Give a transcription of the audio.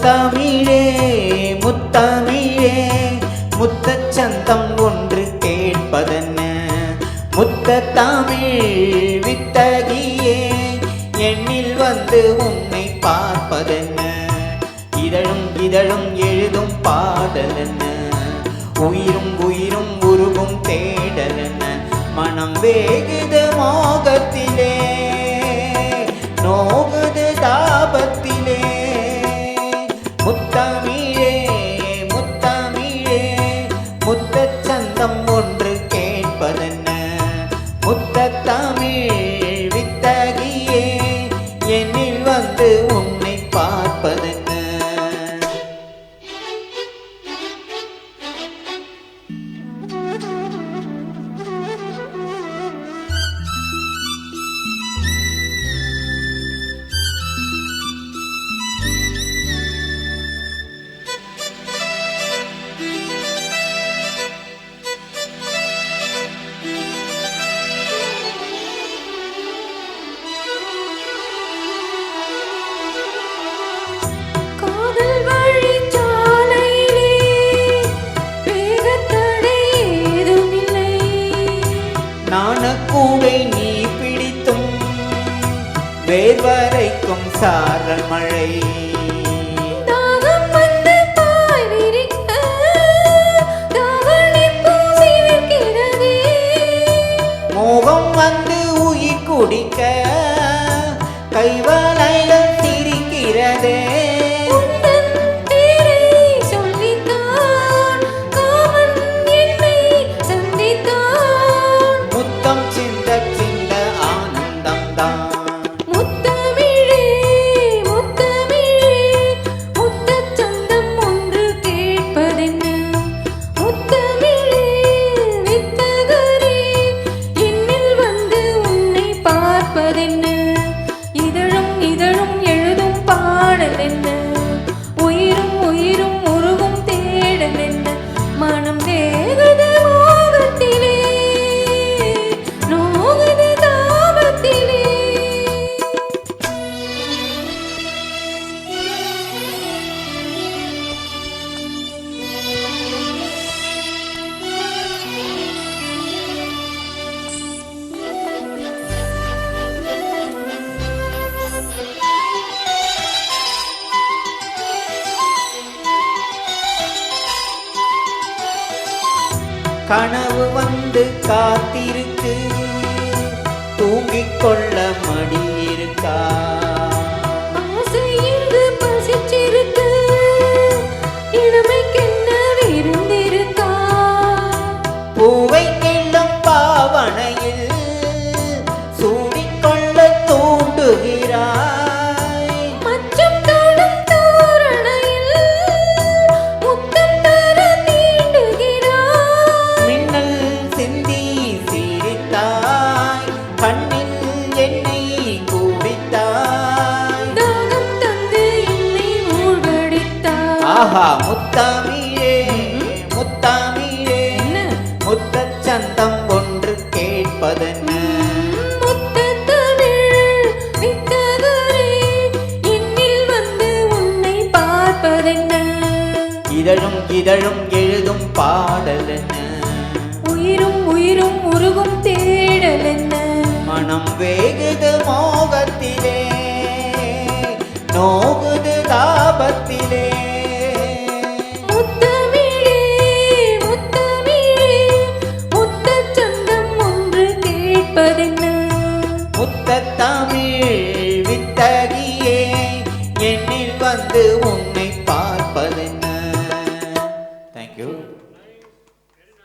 முத்தமிழே முத்தமிழே முத்தச்சந்தம் ஒன்று கேட்பதென்ன முத்தமிழ் வித்தகியே எண்ணில் வந்து உன்னை பார்ப்பதென்ன இதழும் இதழும் எழுதும் பாடலென்ன உயிரும் உயிரும் உருகும் தேடலென்ன மனம் வேகுது மோகத்திலே நோகுது தாபத்திலே முத்தமிழே முத்தமிழே முத்தச்சந்தம் ஒன்று கேட்பதென்ன முத்தமிழ் வித்தகியே என்னில் வந்து உன்னை பார்ப்பதென்ன நாணக்கூடை நீ பிடித்தும் வேர்வரைக்கும் சாரல் மழை மோகம் வந்து உயிர் குடிக்க கைவளைகள் சிரிக்கிறதே இதழும் இதழும் எழுதும் பாடலென்ன உயிரும் உயிரும் உருகும் தேடலென்ன மனம் வேகுது மோகத்திலே நோகுது தாபத்திலே கனவு வந்து காத்திருக்கு தூங்கிக் கொள்ள மடி இருக்கா ஆசை இங்கு பசிச்சிருக்கு இளமைக்கென்ன விருந்திருக்கா பூவை கிள்ளும் பாவனையில் சூடிக்கொள்ள தூண்டுகிறாய் மச்சம் காடும் தோரணையில் முத்தம் தர தீண்டுகிறாய் மின்னல் சிந்தி சிரித்தாய் கண்ணில் என்னை கூடித்தாய் தாகம் தந்து என்னை மூழ்கடித்தாய் ஆஹா முத்தமிழே முத்தமிழே முத்தச்சந்தம் ஒன்று கேட்பதென்ன முத்தமிழ் வித்தகரே என்னில் வந்து உன்னை பார்ப்பதென்ன இதழும் இதழும் எழுதும் பாடலென்ன உயிரும் உயிரும் உருகும் தேடலென்ன மனம் வேகுது மோகத்திலே நோகுது தாபத்திலே